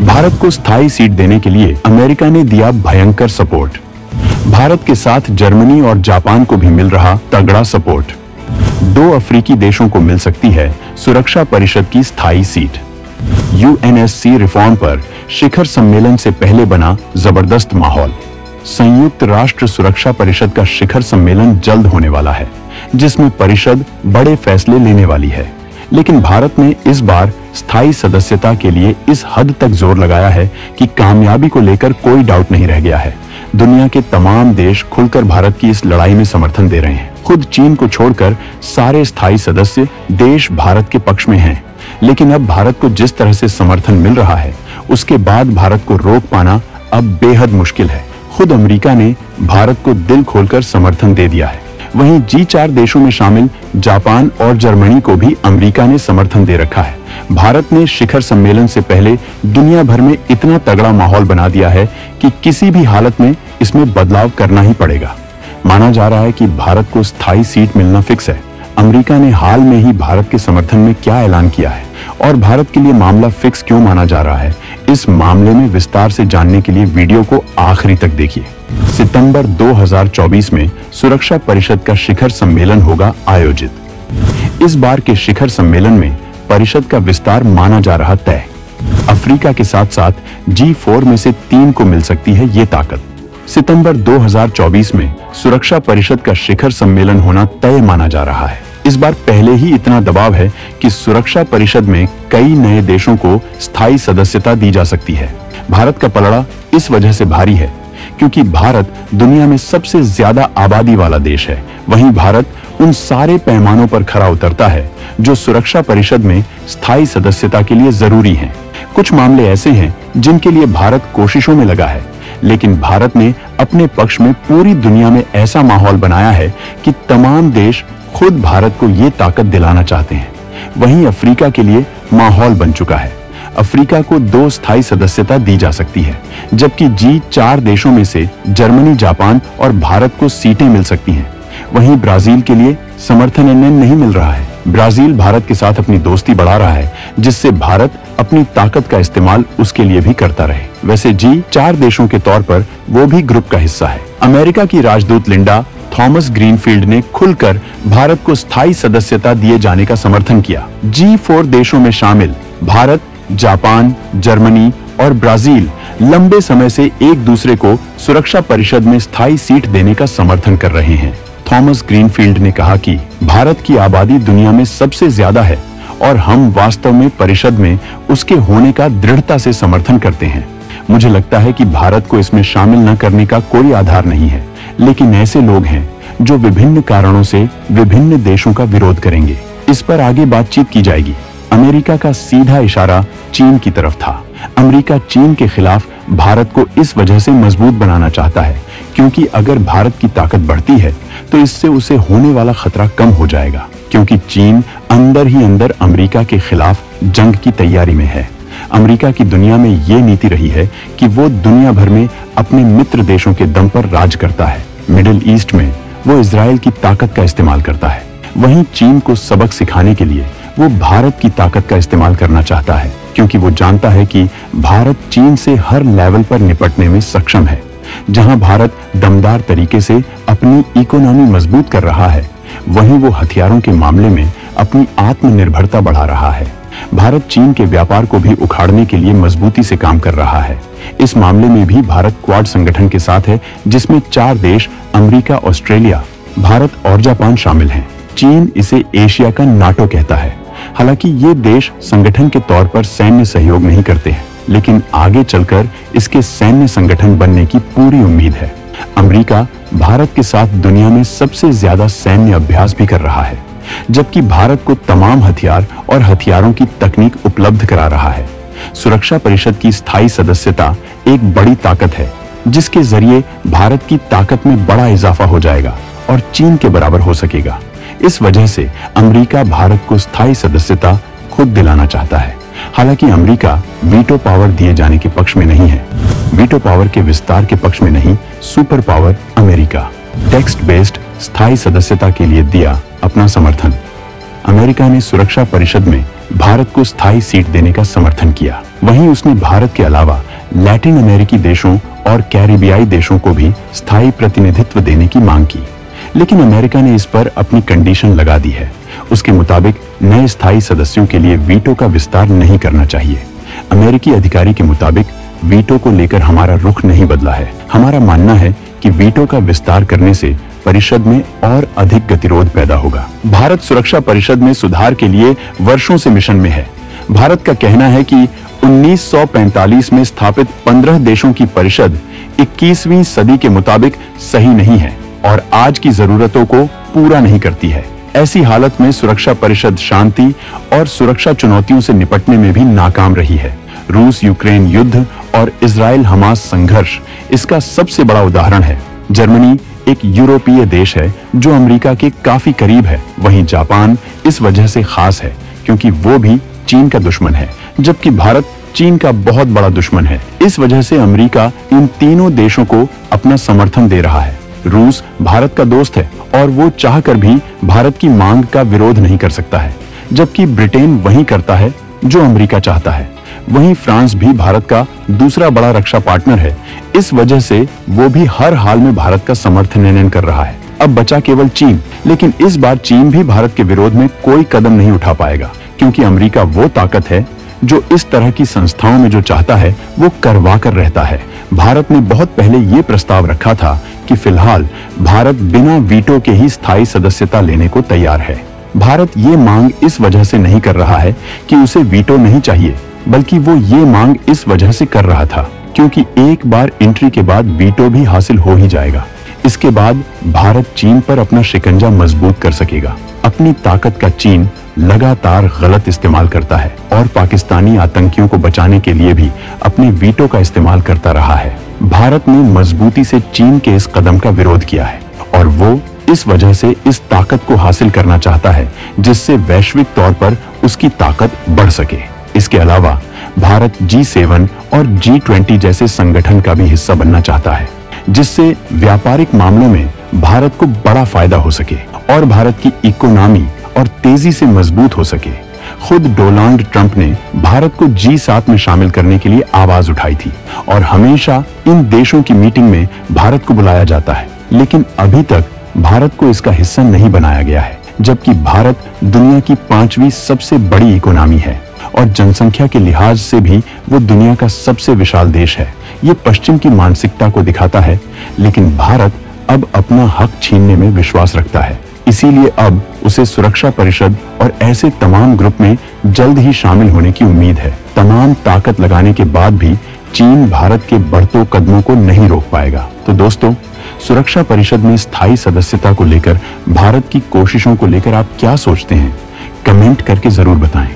भारत को स्थायी सीट देने के लिए अमेरिका ने दिया भयंकर सपोर्ट। भारत के साथ जर्मनी और जापान को भी मिल रहा तगड़ा सपोर्ट। 2 अफ्रीकी देशों को मिल सकती है सुरक्षा परिषद की स्थायी सीट। यूएनएससी रिफॉर्म पर शिखर सम्मेलन से पहले बना जबरदस्त माहौल। संयुक्त राष्ट्र सुरक्षा परिषद का शिखर सम्मेलन जल्द होने वाला है, जिसमें परिषद बड़े फैसले लेने वाली है। लेकिन भारत ने इस बार स्थायी सदस्यता के लिए इस हद तक जोर लगाया है कि कामयाबी को लेकर कोई डाउट नहीं रह गया है। दुनिया के तमाम देश खुलकर भारत की इस लड़ाई में समर्थन दे रहे हैं। खुद चीन को छोड़कर सारे स्थायी सदस्य देश भारत के पक्ष में हैं। लेकिन अब भारत को जिस तरह से समर्थन मिल रहा है, उसके बाद भारत को रोक पाना अब बेहद मुश्किल है। खुद अमेरिका ने भारत को दिल खोलकर समर्थन दे दिया है। वहीं G4 देशों में शामिल जापान और जर्मनी को भी अमेरिका ने समर्थन दे रखा है। भारत ने शिखर सम्मेलन से पहले दुनिया भर में इतना तगड़ा माहौल बना दिया है कि किसी भी हालत में इसमें बदलाव करना ही पड़ेगा। माना जा रहा है कि भारत को स्थायी सीट मिलना फिक्स है। अमेरिका ने हाल में ही भारत के समर्थन में क्या ऐलान किया है और भारत के लिए मामला फिक्स क्यों माना जा रहा है, इस मामले में विस्तार से जानने के लिए वीडियो को आखिरी तक देखिए। सितंबर 2024 में सुरक्षा परिषद का शिखर सम्मेलन होगा आयोजित। इस बार के शिखर सम्मेलन में परिषद का विस्तार माना जा रहा तय। अफ्रीका के साथ साथ G4 में से 3 को मिल सकती है ये ताकत। सितंबर 2024 में सुरक्षा परिषद का शिखर सम्मेलन होना तय माना जा रहा है। इस बार पहले ही इतना दबाव है कि सुरक्षा परिषद में कई नए देशों को स्थायी सदस्यता दी जा सकती है। भारत का पलड़ा इस वजह से भारी है क्योंकि भारत दुनिया में सबसे ज्यादा आबादी वाला देश है। वहीं भारत उन सारे पैमानों पर खरा उतरता है जो सुरक्षा परिषद में स्थायी सदस्यता के लिए जरूरी हैं। कुछ मामले ऐसे हैं जिनके लिए भारत कोशिशों में लगा है, लेकिन भारत ने अपने पक्ष में पूरी दुनिया में ऐसा माहौल बनाया है कि तमाम देश खुद भारत को ये ताकत दिलाना चाहते हैं। वहीं अफ्रीका के लिए माहौल बन चुका है। अफ्रीका को 2 स्थायी सदस्यता दी जा सकती है, जबकि G4 देशों में से जर्मनी, जापान और भारत को सीटें मिल सकती हैं। वहीं ब्राजील के लिए समर्थन नहीं मिल रहा है। ब्राजील भारत के साथ अपनी दोस्ती बढ़ा रहा है, जिससे भारत अपनी ताकत का इस्तेमाल उसके लिए भी करता रहे। वैसे G4 देशों के तौर पर वो भी ग्रुप का हिस्सा है। अमेरिका की राजदूत लिंडा थॉमस ग्रीनफील्ड ने खुलकर भारत को स्थायी सदस्यता दिए जाने का समर्थन किया। G4 देशों में शामिल भारत, जापान, जर्मनी और ब्राजील लंबे समय से एक दूसरे को सुरक्षा परिषद में स्थायी सीट देने का समर्थन कर रहे हैं। थॉमस ग्रीनफील्ड ने कहा कि भारत की आबादी दुनिया में सबसे ज्यादा है और हम वास्तव में परिषद में उसके होने का दृढ़ता से समर्थन करते हैं। मुझे लगता है कि भारत को इसमें शामिल न करने का कोई आधार नहीं है, लेकिन ऐसे लोग हैं जो विभिन्न कारणों से विभिन्न देशों का विरोध करेंगे। इस पर आगे बातचीत की जाएगी। अमेरिका का सीधा इशारा चीन की तरफ था। अमेरिका चीन के खिलाफ भारत को इस वजह से मजबूत बनाना चाहता है क्योंकि अगर भारत की ताकत बढ़ती है तो इससे उसे होने वाला खतरा कम हो जाएगा, क्योंकि चीन अंदर ही अंदर अमेरिका के खिलाफ जंग की तैयारी में है। अमेरिका की दुनिया में ये नीति रही है कि वो दुनिया भर में अपने मित्र देशों के दम पर राज करता है। मिडिल ईस्ट में वो इजराइल की ताकत का इस्तेमाल करता है। वहीं चीन को सबक सिखाने के लिए वो भारत की ताकत का इस्तेमाल करना चाहता है, क्योंकि वो जानता है कि भारत चीन से हर लेवल पर निपटने में सक्षम है। जहां भारत दमदार तरीके से अपनी इकोनॉमी मजबूत कर रहा है, वहीं वो हथियारों के मामले में अपनी आत्मनिर्भरता बढ़ा रहा है। भारत चीन के व्यापार को भी उखाड़ने के लिए मजबूती से काम कर रहा है। इस मामले में भी भारत क्वाड संगठन के साथ है, जिसमें 4 देश अमेरिका, ऑस्ट्रेलिया, भारत और जापान शामिल हैं। चीन इसे एशिया का नाटो कहता है। हालांकि ये देश संगठन के तौर पर सैन्य सहयोग नहीं करते हैं, लेकिन आगे चलकर इसके सैन्य संगठन बनने की पूरी उम्मीद है। अमेरिका भारत के साथ दुनिया में सबसे ज्यादा सैन्य अभ्यास भी कर रहा है, जबकि भारत को तमाम हथियार और हथियारों की तकनीक उपलब्ध करा रहा है। सुरक्षा परिषद की स्थायी सदस्यता एक बड़ी ताकत है, जिसके जरिए भारत की ताकत में बड़ा इजाफा हो जाएगा और चीन के बराबर हो सकेगा। इस वजह से अमेरिका भारत को स्थायी सदस्यता खुद दिलाना चाहता है। हालांकि अमेरिका वीटो पावर दिए जाने के पक्ष में नहीं है। वीटो पावर के विस्तार के पक्ष में नहीं, super power America text based स्थायी सदस्यता के लिए दिया अपना समर्थन। अमेरिका ने सुरक्षा परिषद में भारत को स्थायी सीट देने का समर्थन किया। वहीं उसने भारत के अलावा लैटिन अमेरिकी देशों और कैरिबियाई देशों को भी स्थायी प्रतिनिधित्व देने की मांग की। लेकिन अमेरिका ने इस पर अपनी कंडीशन लगा दी है। उसके मुताबिक नए स्थायी सदस्यों के लिए वीटो का विस्तार नहीं करना चाहिए। अमेरिकी अधिकारी के मुताबिक वीटो को लेकर हमारा रुख नहीं बदला है। हमारा मानना है कि वीटो का विस्तार करने से परिषद में और अधिक गतिरोध पैदा होगा। भारत सुरक्षा परिषद में सुधार के लिए वर्षों से मिशन में है। भारत का कहना है कि 1945 में स्थापित 15 देशों की परिषद 21वीं सदी के मुताबिक सही नहीं है और आज की जरूरतों को पूरा नहीं करती है। ऐसी हालत में सुरक्षा परिषद शांति और सुरक्षा चुनौतियों से निपटने में भी नाकाम रही है। रूस यूक्रेन युद्ध और इजराइल हमास संघर्ष इसका सबसे बड़ा उदाहरण है। जर्मनी एक यूरोपीय देश है जो अमेरिका के काफी करीब है। वहीं जापान इस वजह से खास है क्योंकि वो भी चीन का दुश्मन है, जबकि भारत चीन का बहुत बड़ा दुश्मन है। इस वजह से अमेरिका इन तीनों देशों को अपना समर्थन दे रहा है। रूस भारत का दोस्त है और वो चाहकर भी भारत की मांग का विरोध नहीं कर सकता है, जबकि ब्रिटेन वही करता है जो अमेरिका चाहता है। वहीं फ्रांस भी भारत का दूसरा बड़ा रक्षा पार्टनर है। इस वजह से वो भी हर हाल में भारत का समर्थन कर रहा है। अब बचा केवल चीन, लेकिन इस बार चीन भी भारत के विरोध में कोई कदम नहीं उठा पाएगा क्योंकि अमेरिका वो ताकत है जो इस तरह की संस्थाओं में जो चाहता है वो करवा कर रहता है। भारत ने बहुत पहले ये प्रस्ताव रखा था कि फिलहाल भारत बिना वीटो के ही स्थायी सदस्यता लेने को तैयार है। भारत ये मांग इस वजह से नहीं कर रहा है कि उसे वीटो नहीं चाहिए, बल्कि वो ये मांग इस वजह से कर रहा था क्योंकि एक बार एंट्री के बाद वीटो भी हासिल हो ही जाएगा। इसके बाद भारत चीन पर अपना शिकंजा मजबूत कर सकेगा। अपनी ताकत का चीन लगातार गलत इस्तेमाल करता है और पाकिस्तानी आतंकियों को बचाने के लिए भी अपने वीटो का इस्तेमाल करता रहा है। भारत ने मजबूती से चीन के इस कदम का विरोध किया है और वो इस वजह से इस ताकत को हासिल करना चाहता है जिससे वैश्विक तौर पर उसकी ताकत बढ़ सके। इसके अलावा भारत G7 और G20 जैसे संगठन का भी हिस्सा बनना चाहता है जिससे व्यापारिक मामलों में भारत को बड़ा फायदा हो सके और भारत की इकोनॉमी और तेजी से मजबूत हो सके। खुद डोनाल्ड ट्रंप ने भारत को G7 में शामिल करने के लिए आवाज उठाई थी और हमेशा इन देशों की मीटिंग में भारत को बुलाया जाता है, लेकिन अभी तक भारत को इसका हिस्सा नहीं बनाया गया है, जबकि भारत दुनिया की 5वीं सबसे बड़ी इकोनॉमी है और जनसंख्या के लिहाज से भी वो दुनिया का सबसे विशाल देश है। ये पश्चिम की मानसिकता को दिखाता है, लेकिन भारत अब अपना हक छीनने में विश्वास रखता है। इसीलिए अब उसे सुरक्षा परिषद और ऐसे तमाम ग्रुप में जल्द ही शामिल होने की उम्मीद है। तमाम ताकत लगाने के बाद भी चीन भारत के बढ़ते कदमों को नहीं रोक पाएगा। तो दोस्तों, सुरक्षा परिषद में स्थायी सदस्यता को लेकर भारत की कोशिशों को लेकर आप क्या सोचते हैं? कमेंट करके जरूर बताएं।